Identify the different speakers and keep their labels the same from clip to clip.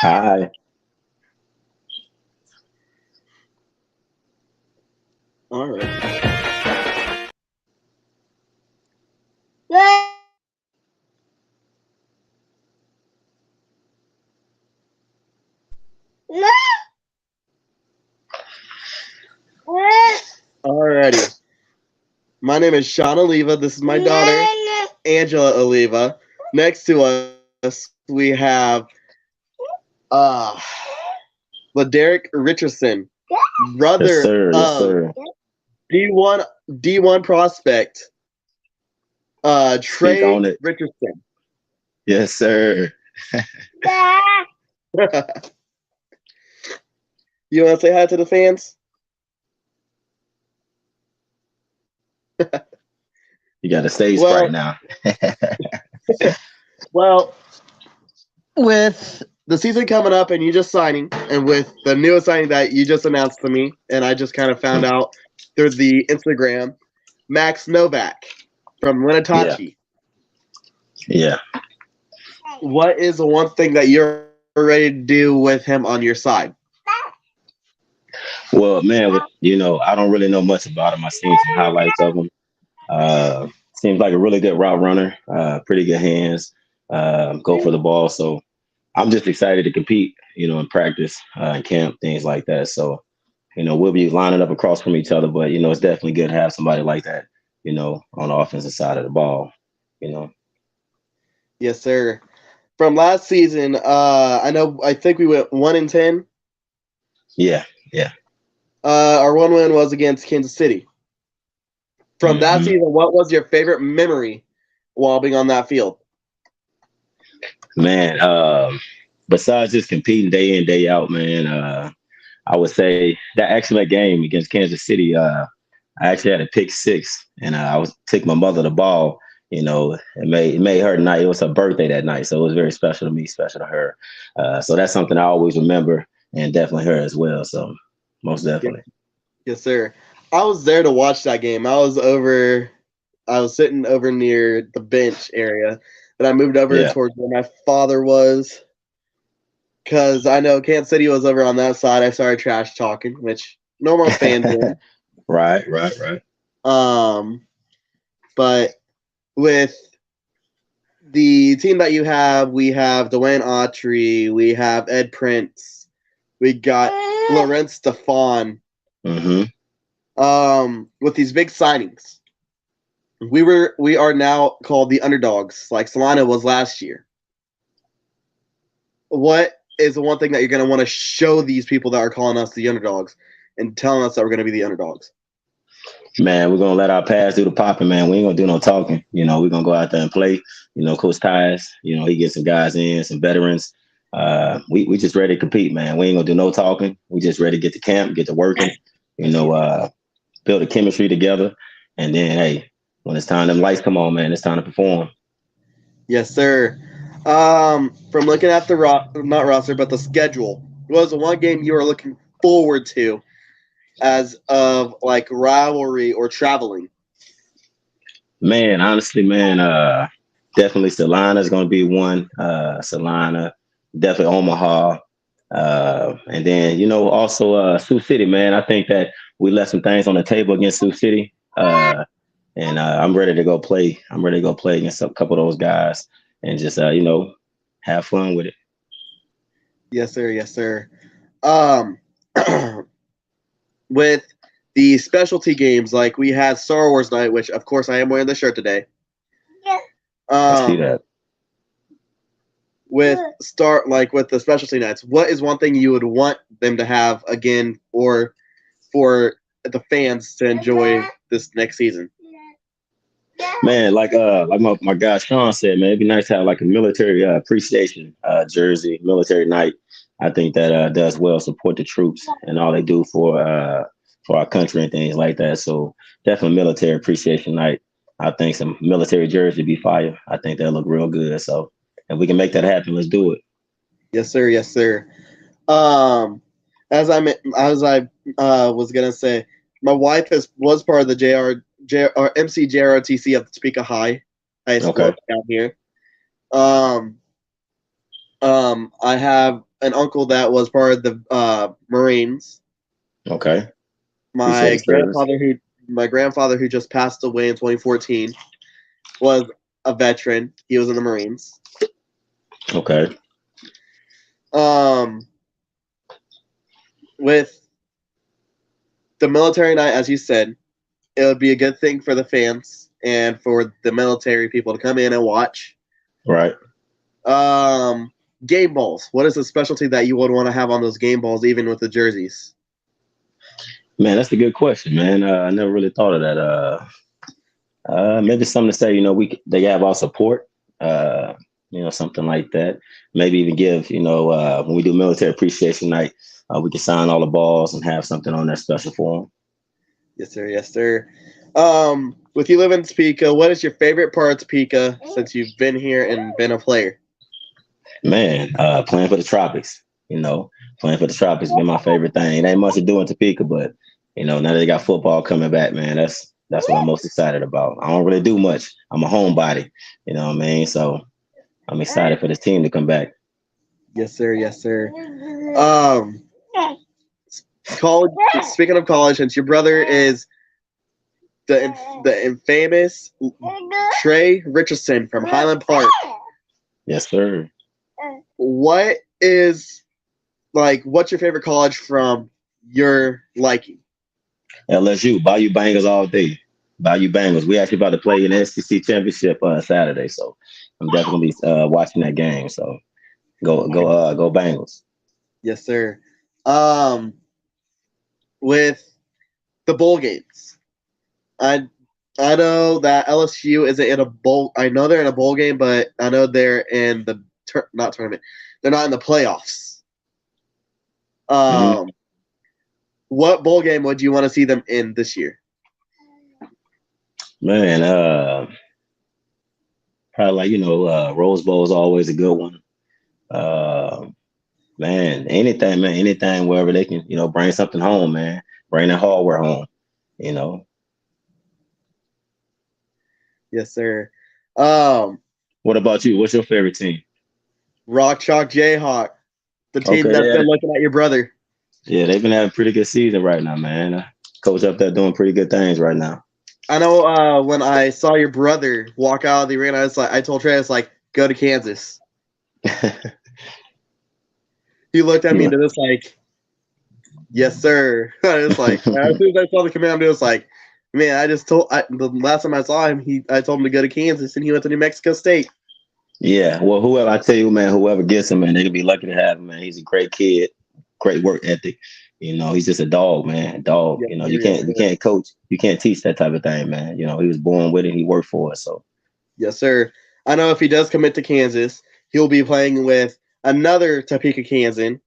Speaker 1: Hi.
Speaker 2: All right. Alrighty. My name is Sean Oliva. This is my daughter, Angela Oliva. Next to us, we have uh laderrick Richardson,
Speaker 1: Yes,
Speaker 2: brother
Speaker 1: sir. Yes,
Speaker 2: of
Speaker 1: sir.
Speaker 2: D1 prospect,
Speaker 1: Speak
Speaker 2: Trey
Speaker 1: on it.
Speaker 2: Richardson.
Speaker 1: Yes, sir.
Speaker 2: You want to say hi to the fans?
Speaker 1: You got a stage fright
Speaker 2: Well,
Speaker 1: now.
Speaker 2: well, with the season coming up and you just signing, and with the newest signing that you just announced to me, and I just kind of found out through the Instagram, Max Novak from
Speaker 1: Yeah.
Speaker 2: Winnetachee.
Speaker 1: Yeah.
Speaker 2: What is the one thing that you're ready to do with him on your side?
Speaker 1: Well, man, I don't really know much about him. I've seen some highlights of him. Seems like a really good route runner. Pretty good hands. Go for the ball. So I'm just excited to compete. In practice, in camp, things like that. So we'll be lining up across from each other. But it's definitely good to have somebody like that. On the offensive side of the ball. You know.
Speaker 2: Yes, sir. From last season, I think we went 1-10.
Speaker 1: Yeah. Yeah.
Speaker 2: Our one win was against Kansas City. From that
Speaker 1: hmm
Speaker 2: season, what was your favorite memory while being on that field?
Speaker 1: Man, besides just competing day in, day out, man, I would say that excellent game against Kansas City. I actually had a pick six, and I was took my mother the ball. It made her night. It was her birthday that night, so it was very special to me, special to her. So that's something I always remember, and definitely her as well. So most
Speaker 2: Yes,
Speaker 1: definitely.
Speaker 2: yes, sir. I was there to watch that game. I was sitting over near the bench area, and I moved over
Speaker 1: Yeah.
Speaker 2: towards where my father was because I know Kansas City was over on that side. I started trash talking, which normal fans do.
Speaker 1: Right. Right. Right.
Speaker 2: Um, but with the team that you have, we have Dwayne Autry, we have Ed Prince, we got Laurent Stefan.
Speaker 1: hmm
Speaker 2: With these big signings, we are now called the underdogs, like Solana was last year. What is the one thing that you're going to want to show these people that are calling us the underdogs and telling us that we're going to be the underdogs?
Speaker 1: Man, we're gonna let our pass do the popping, man. We ain't gonna do no talking. We're gonna go out there and play. Coach Tyus, he gets some guys in, some veterans. We just ready to compete, man. We ain't gonna do no talking. We just ready to get to camp, get to working, build a chemistry together. And then hey, when it's time them lights come on, man, it's time to perform.
Speaker 2: Yes, sir. From looking at the not roster, but the schedule, what was the one game you were looking forward to as of like rivalry or traveling?
Speaker 1: Man, honestly, man, definitely Salina's gonna be one. Salina, definitely Omaha. And then, also Sioux City, man. I think that we left some things on the table against Sioux City. And I'm ready to go play. I'm ready to go play against a couple of those guys and just have fun with it.
Speaker 2: Yes, sir. Yes, sir. Um, with the specialty games, like we had Star Wars night, which of course I am wearing the shirt today.
Speaker 1: I see
Speaker 2: Um,
Speaker 1: that.
Speaker 2: with the specialty nights, what is one thing you would want them to have again, or for the fans to enjoy this next season?
Speaker 1: Man, like my guy Sean said, man, it'd be nice to have like a military appreciation jersey, military night. I think that does well support the troops and all they do for our country and things like that. So definitely military appreciation night. I think some military jersey be fire. I think that look real good. So if we can make that happen, let's do it.
Speaker 2: Yes, sir. Yes, sir. Um, as I was gonna say, my wife was part of the JR MCJROTC of Topeka High School
Speaker 1: Okay.
Speaker 2: down here. Um, I have an uncle that was part of the Marines.
Speaker 1: Okay. Appreciate
Speaker 2: My
Speaker 1: the service.
Speaker 2: grandfather who just passed away in 2014 was a veteran. He was in the Marines.
Speaker 1: Okay.
Speaker 2: With the military night, as you said, it would be a good thing for the fans and for the military people to come in and watch.
Speaker 1: Right.
Speaker 2: Game balls. What is the specialty that you would want to have on those game balls, even with the jerseys?
Speaker 1: Man, that's a good question, man. I never really thought of that. Maybe something to say, they have our support, something like that. Maybe even give, when we do military appreciation night, we can sign all the balls and have something on there special for them.
Speaker 2: Yes, sir. Yes, sir. With you living in Topeka, what is your favorite part of Topeka since you've been here and been a player?
Speaker 1: Man, playing for the tropics, playing for the tropics been my favorite thing. It ain't much to do in Topeka, but now that they got football coming back, man, that's what I'm most excited about. I don't really do much. I'm a homebody, you know what I mean? So I'm excited for this team to come back.
Speaker 2: Yes, sir. Yes, sir. College. Speaking of college, since your brother is the infamous Trey Richardson from Highland Park.
Speaker 1: Yes, sir.
Speaker 2: What's your favorite college from your liking?
Speaker 1: LSU, Bayou Bengals all day. Bayou Bengals. We actually about to play in the SEC championship Saturday, so I'm definitely gonna be watching that game. So go Bengals.
Speaker 2: Yes, sir. With the bowl games, I know that LSU isn't in a bowl. I know they're in a bowl game, but I know they're in the not tournament. They're not in the playoffs. What bowl game would you want to see them in this year?
Speaker 1: Man, probably Rose Bowl is always a good one. Man, anything wherever they can, bring something home, man. Bring that hardware home.
Speaker 2: Yes, sir.
Speaker 1: What about you? What's your favorite team?
Speaker 2: Rock Chalk Jayhawk, the team
Speaker 1: Okay,
Speaker 2: that's
Speaker 1: yeah.
Speaker 2: been looking at your brother.
Speaker 1: Yeah, they've been having a pretty good season right now, man. Coach up there doing pretty good things right now.
Speaker 2: I know when I saw your brother walk out of the arena, I told Trey, go to Kansas. He looked at me and was like, yes, sir. It's like, as soon as I saw the command, it was like, man, the last time I saw him, I told him to go to Kansas, and he went to New Mexico State.
Speaker 1: Yeah, well, whoever gets him, man, they can be lucky to have him, man. He's a great kid, great work ethic. He's just a dog, man. A dog.
Speaker 2: Yes,
Speaker 1: You can't coach, you can't teach that type of thing, man. He was born with it, he worked for it. So
Speaker 2: yes, sir. I know if he does commit to Kansas, he'll be playing with another Topeka Kansan,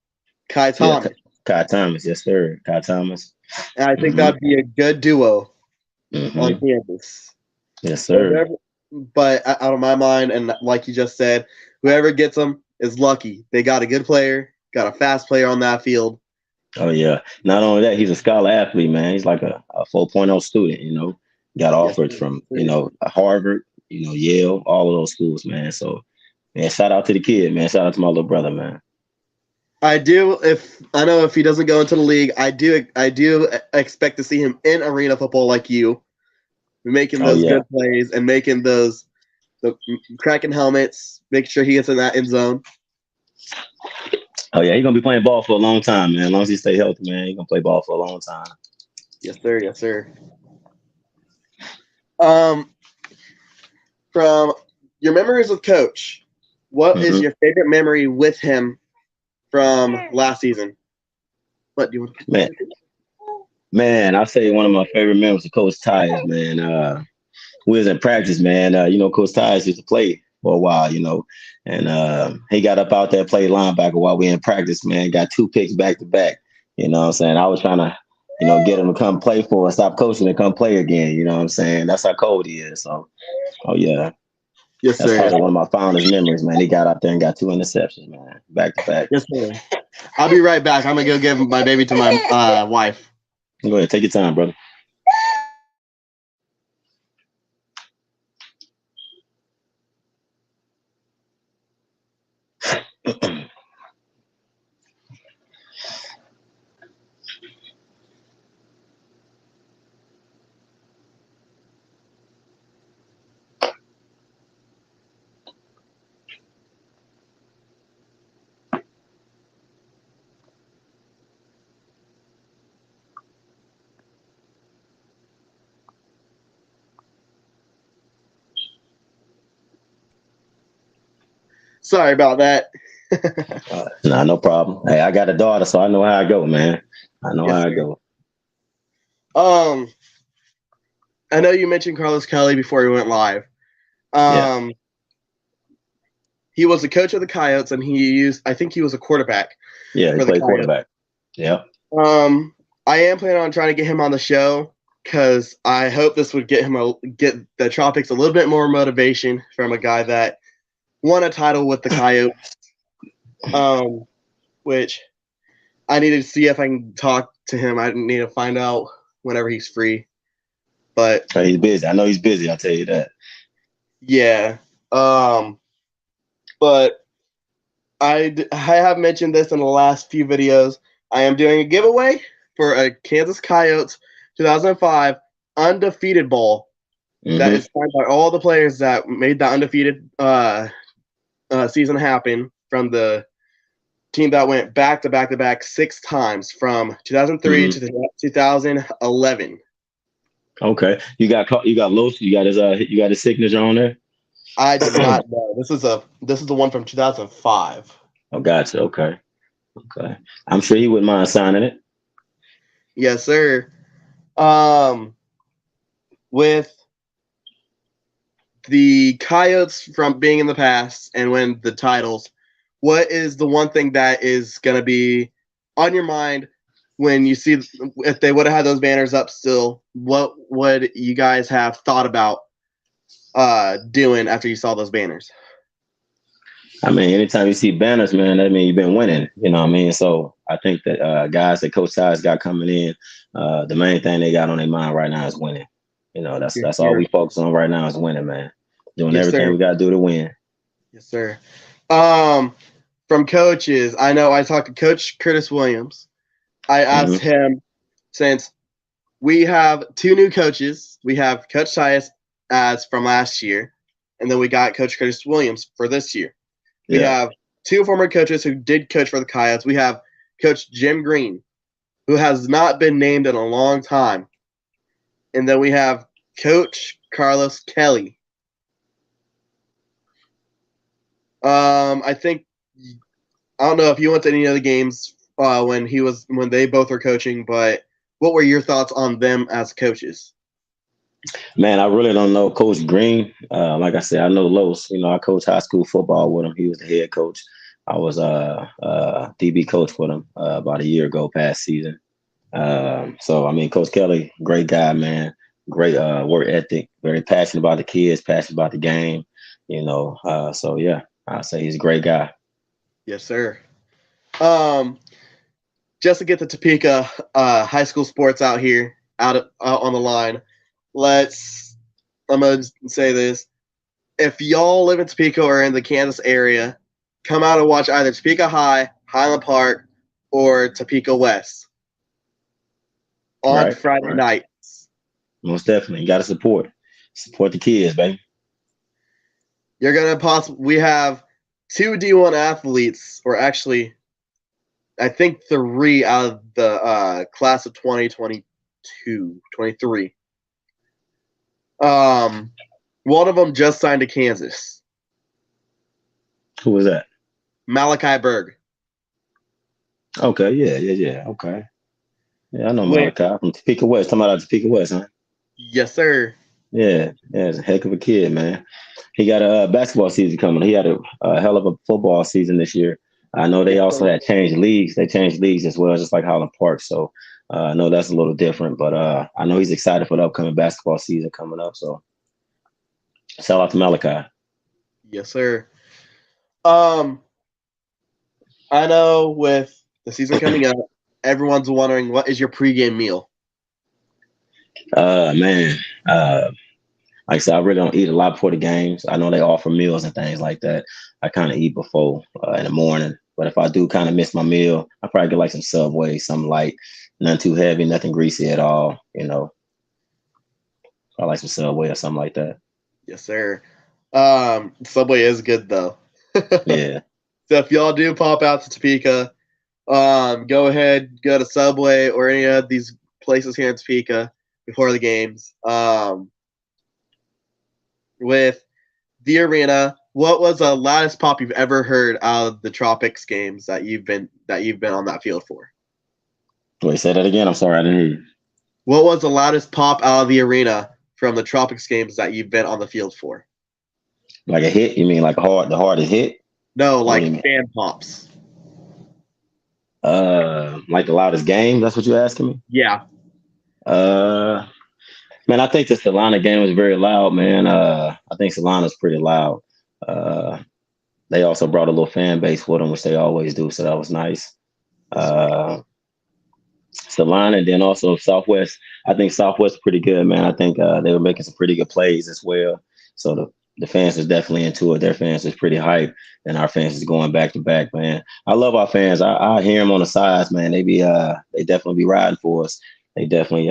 Speaker 2: Kai Thomas.
Speaker 1: Yeah, Kai Thomas, yes, sir. Kai Thomas.
Speaker 2: And I think that'd be a good duo on Kansas.
Speaker 1: Yes, sir.
Speaker 2: But out of my mind, and like you just said, whoever gets them is lucky. They got a good player, got a fast player on that field.
Speaker 1: Oh, yeah. Not only that, he's a scholar athlete, man. He's like a 4.0 student, got offers from, Harvard, Yale, all of those schools, man. So, man, shout out to the kid, man. Shout out to my little brother, man.
Speaker 2: I know if he doesn't go into the league, I do expect to see him in arena football like you, making those good plays and making the cracking helmets, make sure he gets in that end zone.
Speaker 1: Oh yeah, he's gonna be playing ball for a long time, man. As long as he stay healthy, man, he's gonna play ball for a long time.
Speaker 2: Yes, sir. Yes, sir. From your memories with Coach, what is your favorite memory with him from last season? What do you want to
Speaker 1: Man, I'll say one of my favorite memories of Coach Tyus, man. We was in practice, man. Coach Tyus used to play for a while, and he got up out there, played linebacker while we in practice, man. Got 2 picks back to back. You know what I'm saying? I was trying to, get him to come play for us, stop coaching and come play again. You know what I'm saying? That's how cold he is. So, oh yeah.
Speaker 2: Yes,
Speaker 1: That's
Speaker 2: sir.
Speaker 1: probably one of my fondest memories, man. He got out there and got 2 interceptions, man, back to back.
Speaker 2: Yes, sir. I'll be right back. I'm gonna go give my baby to my wife.
Speaker 1: Go ahead, take your time, brother.
Speaker 2: Sorry about that.
Speaker 1: Nah, no problem. Hey, I got a daughter, so I know how I go, man. I know
Speaker 2: Yes,
Speaker 1: how I
Speaker 2: sir.
Speaker 1: go.
Speaker 2: I know you mentioned Carlos Kelly before he went live.
Speaker 1: Yeah,
Speaker 2: He was the coach of the Coyotes, and I think he was a quarterback
Speaker 1: yeah, he
Speaker 2: for the
Speaker 1: played
Speaker 2: Coyotes.
Speaker 1: quarterback. Yeah.
Speaker 2: I am planning on trying to get him on the show because I hope this would get the Tropics a little bit more motivation from a guy that won a title with the Coyotes. Which I need to see if I can talk to him. I need to find out whenever he's free. But
Speaker 1: He's busy. I know he's busy. I'll tell you that.
Speaker 2: yeah. But I have mentioned this in the last few videos. I am doing a giveaway for a Kansas Coyotes 2005 undefeated bowl that is signed by all the players that made the undefeated season happen from the team that went back to back to back 6 times from 2003 to 2011.
Speaker 1: Okay, you got Los. You got his signature on there.
Speaker 2: I do not know. This is the one from 2005.
Speaker 1: Oh, gotcha. Okay. I'm sure he wouldn't mind signing it.
Speaker 2: Yes, sir. With the Coyotes from being in the past and win the titles, what is the one thing that is going to be on your mind when you see if they would have had those banners up still? What would you guys have thought about doing after you saw those banners?
Speaker 1: I mean, anytime you see banners, man, that means you've been winning. You know what I mean? So I think that guys that Coach Ty's got coming in, the main thing they got on their mind right now is winning. You know, that's all we focus on right now is winning, man. Doing everything we got to do to win.
Speaker 2: Yes, sir. From coaches, I know I talked to Coach Curtis Williams. I asked him, since we have 2 new coaches, we have Coach Tyus as from last year, and then we got Coach Curtis Williams for this year. We have 2 former coaches who did coach for the Coyotes. We have Coach Jim Green, who has not been named in a long time. And then we have Coach Carlos Kelly. I don't know if you went to any of the games when they both were coaching, but what were your thoughts on them as coaches?
Speaker 1: Man, I really don't know Coach Green. Like I said, I know Los. You know, I coached high school football with him. He was the head coach. I was DB coach for them about a year ago, past season. So I mean, Coach Kelly, great guy, man. Great work ethic. Very passionate about the kids. Passionate about the game. You know. So yeah, I'd say he's a great guy.
Speaker 2: Yes, sir. Just to get the Topeka high school sports out on the line. I'm gonna say this: if y'all live in Topeka or in the Kansas area, come out and watch either Topeka High, Highland Park, or Topeka West on Friday nights.
Speaker 1: Most definitely, you got to support the kids, baby.
Speaker 2: You're gonna we have 2 D1 athletes, or actually, I think 3 out of the class of 2022, 23. One of them just signed to Kansas.
Speaker 1: Who was that?
Speaker 2: Malachi Berg.
Speaker 1: Okay, yeah. Okay. Yeah, I know Malachi from Topeka West. Talking about Topeka West, huh?
Speaker 2: Yes, sir.
Speaker 1: Yeah, it's a heck of a kid, man. He got a basketball season coming. He had a hell of a football season this year. I know they also had changed leagues. They changed leagues as well, just like Highland Park. So I know that's a little different, but I know he's excited for the upcoming basketball season coming up. So shout out to Malachi.
Speaker 2: Yes, sir. I know with the season coming up, everyone's wondering, what is your pregame meal?
Speaker 1: Man, like I said, I really don't eat a lot before the games. I know they offer meals and things like that. I kind of eat before in the morning. But if I do kind of miss my meal, I probably get like some Subway, something light, nothing too heavy, nothing greasy at all. You know, I like some Subway or something like that.
Speaker 2: Yes, sir. Subway is good though.
Speaker 1: Yeah.
Speaker 2: So if y'all do pop out to Topeka, go ahead, go to Subway or any of these places here in Topeka before the games. With the arena, What was the loudest pop you've ever heard out of the Tropics games that you've been on that field for?
Speaker 1: Wait, say that again. I'm sorry, I didn't hear you.
Speaker 2: What was the loudest pop out of the arena from the Tropics games that you've been on the field for?
Speaker 1: Like a hit? You mean like the hardest hit?
Speaker 2: No,
Speaker 1: What do
Speaker 2: like
Speaker 1: you mean?
Speaker 2: fan pops.
Speaker 1: Like the loudest game? That's what you're asking me?
Speaker 2: Yeah.
Speaker 1: Uh, Man, I think the Solana game was very loud, man. I think Solana's pretty loud. Uh, they also brought a little fan base with them, which they always do, so that was nice. Uh, Solana, and then also Southwest. I think Southwest pretty good, man. I think they were making some pretty good plays as well. So the fans was definitely into it. Their fans was pretty hyped, and our fans is going back to back, man. I love our fans. I hear them on the sides, man. They definitely be riding for us. They definitely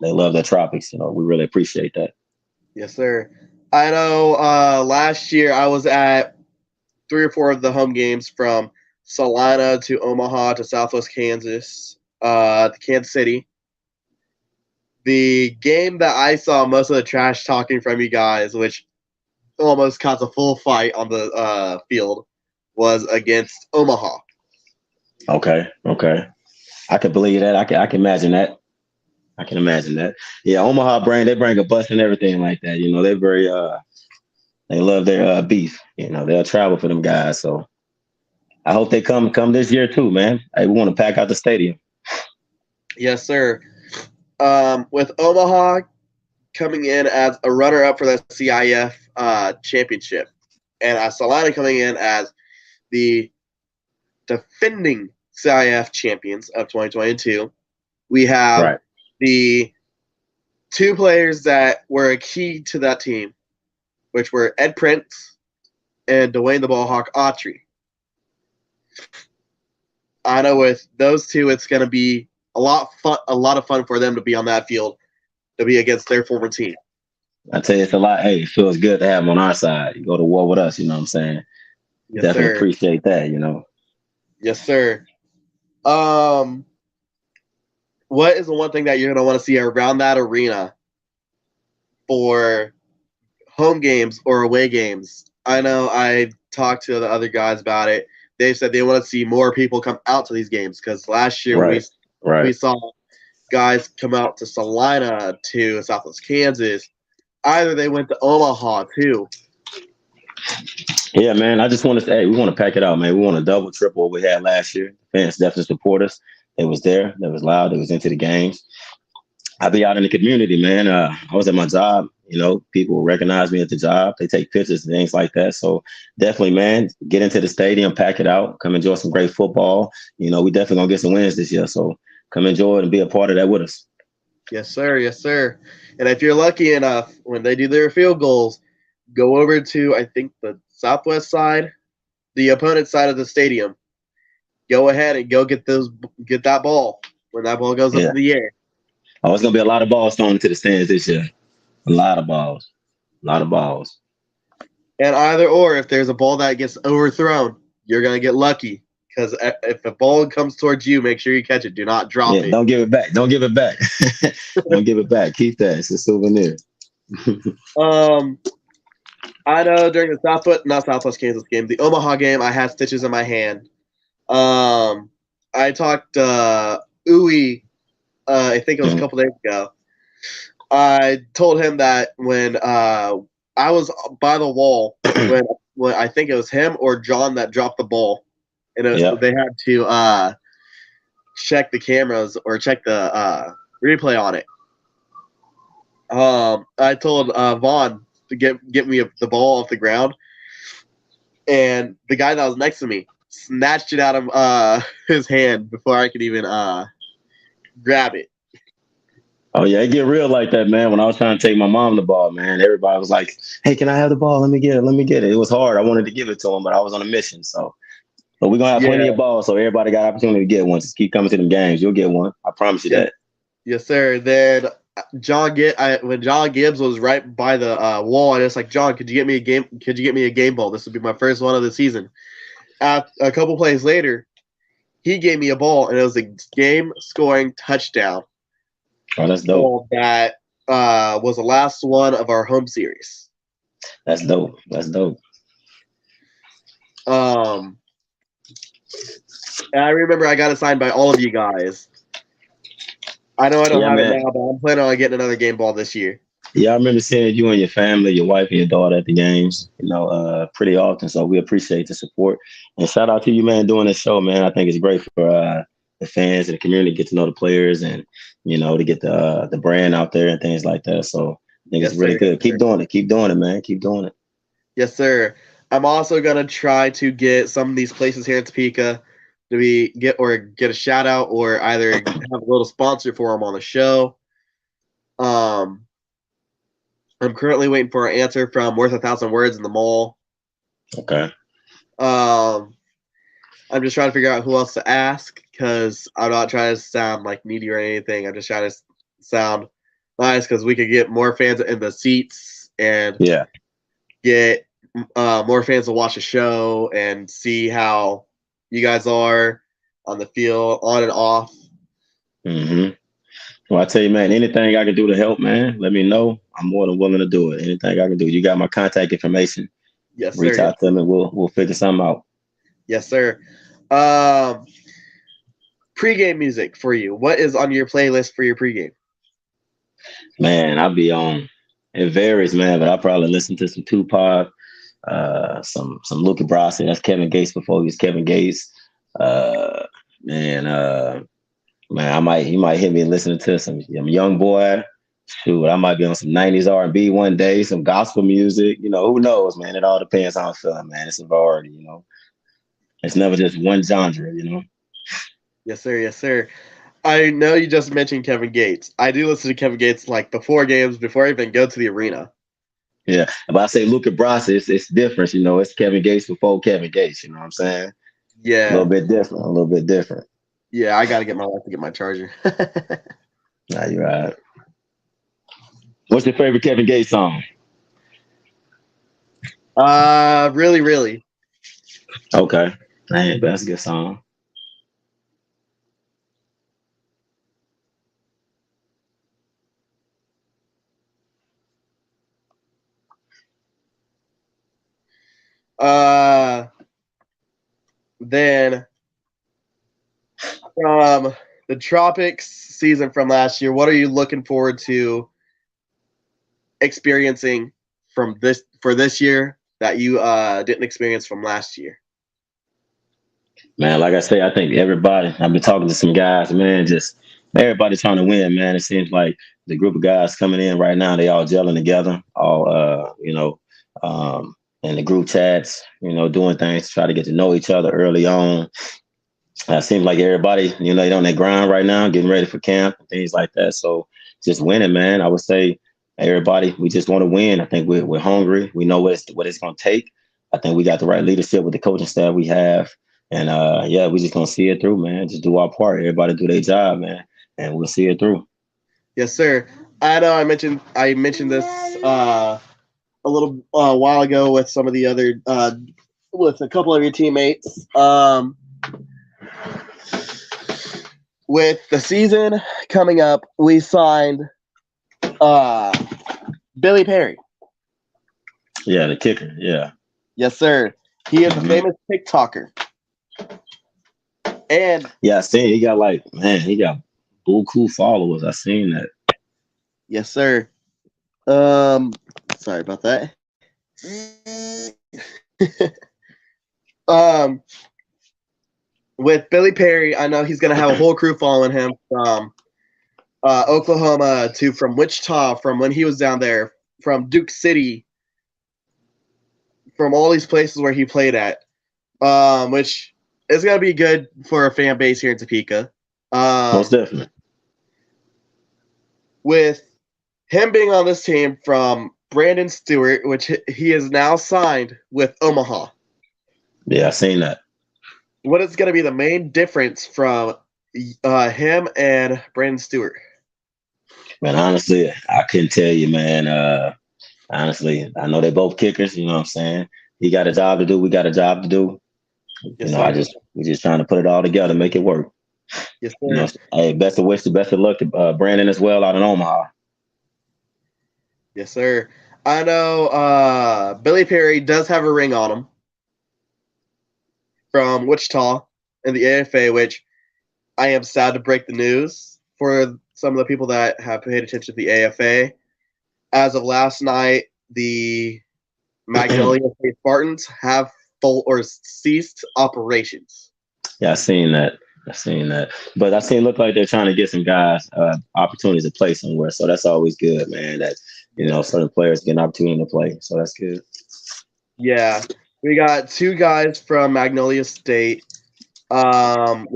Speaker 1: they love the tropics. We really appreciate that.
Speaker 2: Yes, sir. I know last year I was at 3 or 4 of the home games from Salina to Omaha to Southwest Kansas to Kansas City. The game that I saw most of the trash talking from you guys, which almost caused a full fight on the field, was against Omaha.
Speaker 1: Okay. I can believe that. I can imagine that. I can imagine that. Yeah, Omaha they bring a bus and everything like that. They're very they love their beef. They'll travel for them guys. So I hope they come this year too, man. Hey, we want to pack out the stadium.
Speaker 2: Yes, sir. With Omaha coming in as a runner-up for the CIF championship, and Salina coming in as the defending CIF champions of 2022, we have
Speaker 1: Right.
Speaker 2: the 2 players that were a key to that team, which were Ed Prince and Dwayne the Ballhawk Autry. I know with those 2, it's going to be a lot of fun for them to be on that field, to be against their former team.
Speaker 1: I tell you, it's a lot. Hey, it feels good to have them on our side. You go to war with us, you know what I'm saying?
Speaker 2: Yes,
Speaker 1: Definitely
Speaker 2: sir.
Speaker 1: appreciate that,
Speaker 2: Yes, sir. What is the one thing that you're going to want to see around that arena for home games or away games? I know I talked to the other guys about it. They said they want to see more people come out to these games because last year
Speaker 1: Right.
Speaker 2: we saw guys come out to Salina, to Southwest Kansas. Either they went to Omaha too.
Speaker 1: Yeah, man. I just want to say, hey, we want to pack it out, man. We want to double, triple what we had last year. Fans definitely support us. It was there. It was loud. It was into the games. I be out in the community, man. I was at my job. People recognize me at the job. They take pictures and things like that. So definitely, man, get into the stadium, pack it out, come enjoy some great football. We definitely gonna get some wins this year. So come enjoy it and be a part of that with us.
Speaker 2: Yes, sir. Yes, sir. And if you're lucky enough, when they do their field goals, go over to, I think, the southwest side, the opponent's side of the stadium. Go ahead and go get that ball when that ball goes up in the air.
Speaker 1: Oh, it's gonna be a lot of balls thrown into the stands this year. A lot of balls.
Speaker 2: And either or, if there's a ball that gets overthrown, you're gonna get lucky. Because if a ball comes towards you, make sure you catch it. Do not drop it.
Speaker 1: Don't give it back. Don't give it back. Don't give it back. Keep that. It's a souvenir.
Speaker 2: I know during the not Southwest Kansas game, the Omaha game, I had stitches in my hand. I talked Uwe, I think it was a couple days ago. I told him that when I was by the wall, when I think it was him or John that dropped the ball, and they had to check the cameras or check the replay on it. I told Vaughn to get me the ball off the ground, and the guy that was next to me snatched it out of his hand before I could even grab it.
Speaker 1: Oh yeah, it get real like that, man. When I was trying to take my mom the ball, man, everybody was like, "Hey, can I have the ball? Let me get it." It was hard. I wanted to give it to him, but I was on a mission. So, but we're gonna have plenty of balls, so everybody got opportunity to get one. Just keep coming to them games. You'll get one. I promise you that.
Speaker 2: Yes, sir. Then when John Gibbs was right by the wall, and it's like, John, could you get me a game? Could you get me a game ball? This would be my first one of the season. A couple plays later, he gave me a ball, and it was a game-scoring touchdown.
Speaker 1: Oh, that's dope.
Speaker 2: That was the last one of our home series.
Speaker 1: That's dope.
Speaker 2: Um, and I remember I got it signed by all of you guys. I know I don't
Speaker 1: Yeah,
Speaker 2: have it
Speaker 1: man.
Speaker 2: now, but I'm planning on getting another game ball this year.
Speaker 1: Yeah, I remember seeing you and your family, your wife and your daughter at the games, pretty often. So we appreciate the support. And shout out to you, man, doing this show, man. I think it's great for the fans and the community to get to know the players and, to get the brand out there and things like that. So I think it's
Speaker 2: Yes, sir.
Speaker 1: really
Speaker 2: Yes,
Speaker 1: good.
Speaker 2: sir.
Speaker 1: Keep doing it. Keep doing it, man. Keep doing it.
Speaker 2: Yes, sir. I'm also gonna try to get some of these places here in Topeka to get a shout out or either have a little sponsor for them on the show. Um, I'm currently waiting for an answer from Worth a Thousand Words in the mall.
Speaker 1: Okay.
Speaker 2: Um, I'm just trying to figure out who else to ask because I'm not trying to sound like needy or anything. I'm just trying to sound nice because we could get more fans in the seats and
Speaker 1: Yeah.
Speaker 2: get more fans to watch the show and see how you guys are on the field, on and off.
Speaker 1: Mm-hmm. Well, I tell you, man, anything I can do to help, man, let me know. I'm more than willing to do it. Anything I can do. You got my contact information.
Speaker 2: Yes, sir.
Speaker 1: Reach
Speaker 2: Yes,
Speaker 1: out to me. We'll figure something out.
Speaker 2: yes sir. Um, Pre-game music for you. What is on your playlist for your pregame?
Speaker 1: Man, I'll be on. It varies, man, but I'll probably listen to some Tupac, some Luca Brasi. That's Kevin Gates before he was Kevin Gates. Uh, man, man, he might hit me listening to some young boy. Shoot, I might be on some '90s R&B one day, some gospel music. Who knows, man? It all depends on how I'm feeling, man. It's a variety. It's never just one genre.
Speaker 2: Yes, sir. Yes, sir. I know you just mentioned Kevin Gates. I do listen to Kevin Gates like before games, before I even go to the arena.
Speaker 1: Yeah, but I say Luca Brasi, it's different. It's Kevin Gates before Kevin Gates. You know what I'm saying? A little
Speaker 2: Yeah.
Speaker 1: bit different. A little bit different.
Speaker 2: Yeah, I got to get my wife to get my charger.
Speaker 1: Nah, you're right. What's your favorite Kevin Gates song?
Speaker 2: Really, really.
Speaker 1: Okay, man, that's a good song.
Speaker 2: Uh, then from the Tropics season from last year, what are you looking forward to experiencing from this year that you didn't experience from last year?
Speaker 1: Man, like I say, I think everybody. I've been talking to some guys, man. Just everybody trying to win, man. It seems like the group of guys coming in right now, they all gelling together, all in the group chats, doing things to try to get to know each other early on. It seems like everybody, they on their grind right now, getting ready for camp and things like that. So just winning, man. I would say everybody, we just want to win. I think we're hungry. We know what it's going to take. I think we got the right leadership with the coaching staff we have. And yeah, we just going to see it through, man. Just do our part. Everybody do their job, man. And we'll see it through.
Speaker 2: Yes, sir. I know I mentioned this a little while ago with some of the other with a couple of your teammates. With the season coming up, we signed Billy Perry.
Speaker 1: Yeah, the kicker. Yeah.
Speaker 2: Yes, sir. He is a famous TikToker. And
Speaker 1: yeah, I seen he got buku followers. I seen that.
Speaker 2: yes, sir. Sorry about that. um, with Billy Perry, I know he's gonna have a whole crew following him from Oklahoma to from Wichita, from when he was down there, from Duke City, from all these places where he played at, which is gonna be good for a fan base here in Topeka.
Speaker 1: Most definitely.
Speaker 2: With him being on this team from Brandon Stewart, which he is now signed with Omaha.
Speaker 1: Yeah, I seen that.
Speaker 2: What is going to be the main difference from him and Brandon Stewart?
Speaker 1: Man, honestly, I couldn't tell you, man. Honestly, I know they both kickers. You know what I'm saying? He got a job to do. We got a job to do.
Speaker 2: Yes,
Speaker 1: we're just trying to put it all together, make it work.
Speaker 2: Yes, sir.
Speaker 1: Hey, best of luck to Brandon as well out in Omaha.
Speaker 2: Yes, sir. I know Billy Perry does have a ring on him. from Wichita in the AFA, which I am sad to break the news for some of the people that have paid attention to the AFA. As of last night, the Magnolia State Spartans have full or ceased operations.
Speaker 1: Yeah, I seen that. I seen that. But I seen it look like they're trying to get some guys opportunities to play somewhere. So that's always good, man. That certain players get an opportunity to play. So that's good.
Speaker 2: Yeah. We got two guys from Magnolia State. We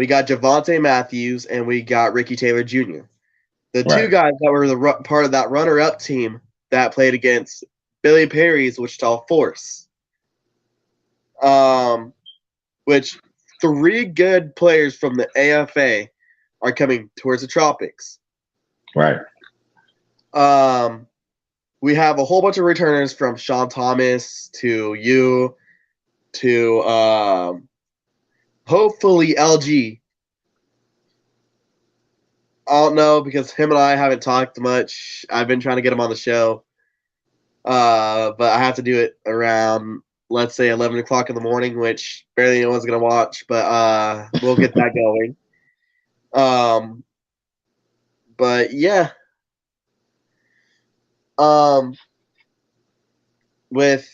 Speaker 2: got Javante Matthews and we got Ricky Taylor Jr. The two
Speaker 1: Right.
Speaker 2: guys that were the part of that runner-up team that played against Billy Perry's Wichita Force. Which 3 good players from the AFA are coming towards the tropics.
Speaker 1: Right.
Speaker 2: We have a whole bunch of returners from Sean Thomas to you to hopefully LG. I don't know because him and I haven't talked much. I've been trying to get him on the show. But I have to do it around, let's say, 11 o'clock in the morning, which barely anyone's going to watch, but we'll get that going. But yeah. With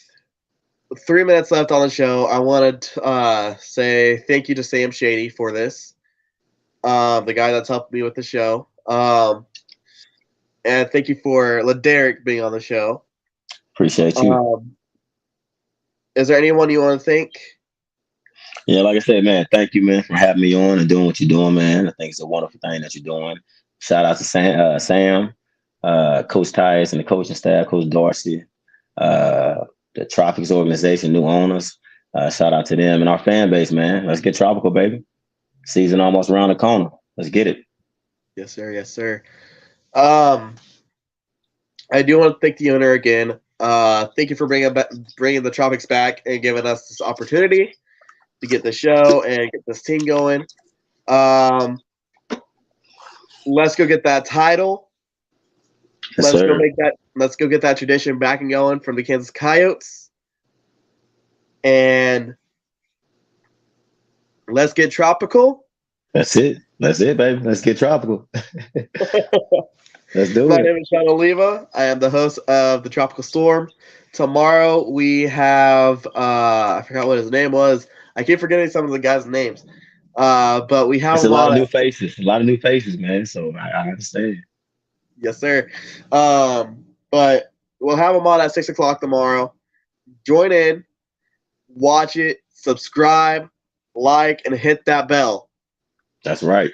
Speaker 2: 3 minutes left on the show, I wanted to say thank you to Sam Shady for this, the guy that's helped me with the show. And thank you for laderrick being on the show.
Speaker 1: Appreciate you.
Speaker 2: Is there anyone you want to thank?
Speaker 1: Yeah, like I said, man, thank you, man, for having me on and doing what you're doing, man. I think it's a wonderful thing that you're doing. Shout out to Sam, Coach Tyus and the coaching staff, Coach Dorsey, the Tropics organization, new owners. Shout out to them and our fan base, man. Let's get tropical, baby. Season almost around the corner. Let's get it.
Speaker 2: Yes, sir. Yes, sir. I do want to thank the owner again. Thank you for bringing the Tropics back and giving us this opportunity to get the show and get this team going. Let's go get that title.
Speaker 1: Yes, sir.
Speaker 2: Let's go get that tradition back and going from the Kansas Coyotes. And let's get tropical.
Speaker 1: That's it. That's it, baby. Let's get tropical. Let's do
Speaker 2: My
Speaker 1: it.
Speaker 2: name is Sean Oliva. I am the host of the Tropical Storm. Tomorrow we have I forgot what his name was. I keep forgetting some of the guys' names. But we have
Speaker 1: It's a lot of new faces. A lot of new faces, man. So I understand.
Speaker 2: Yes, sir. But we'll have them on at 6 o'clock tomorrow. Join in, watch it, subscribe, like, and hit that bell.
Speaker 1: That's right.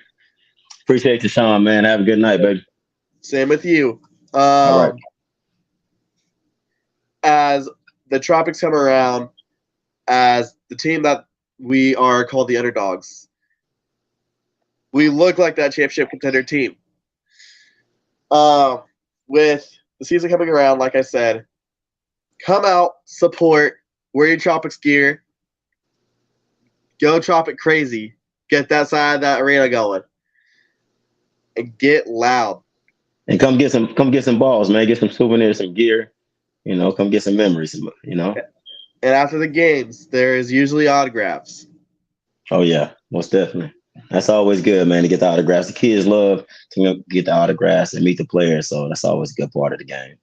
Speaker 1: Appreciate you, Sean, man. Have a good night, baby.
Speaker 2: Same with you.
Speaker 1: All right.
Speaker 2: As the Tropics come around, as the team that we are called the underdogs, we look like that championship contender team. With the season coming around, like I said, come out, support, wear your Tropics gear, go Tropic crazy, get that side of that arena going, and get loud.
Speaker 1: And come get some balls, man. Get some souvenirs, some gear. Come get some memories.
Speaker 2: And after the games, there is usually autographs.
Speaker 1: Oh yeah, most definitely. That's always good, man, to get the autographs. The kids love to get the autographs and meet the players, so that's always a good part of the game.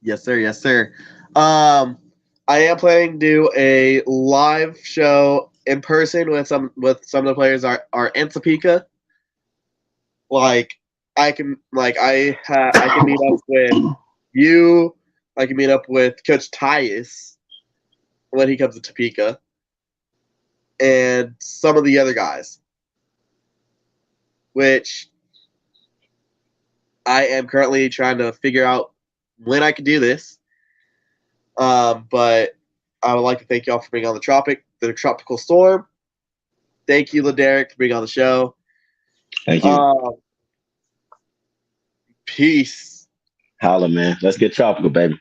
Speaker 2: Yes, sir. Yes, sir. I am planning to do a live show in person with some of the players are in Topeka. I can meet up with you. I can meet up with Coach Tyus when he comes to Topeka, and some of the other guys, which I am currently trying to figure out when I can do this. But I would like to thank y'all for being on the Tropical Storm. Thank you, laderrick, for being on the show.
Speaker 1: Thank you.
Speaker 2: Peace.
Speaker 1: Holla, man. Let's get tropical, baby.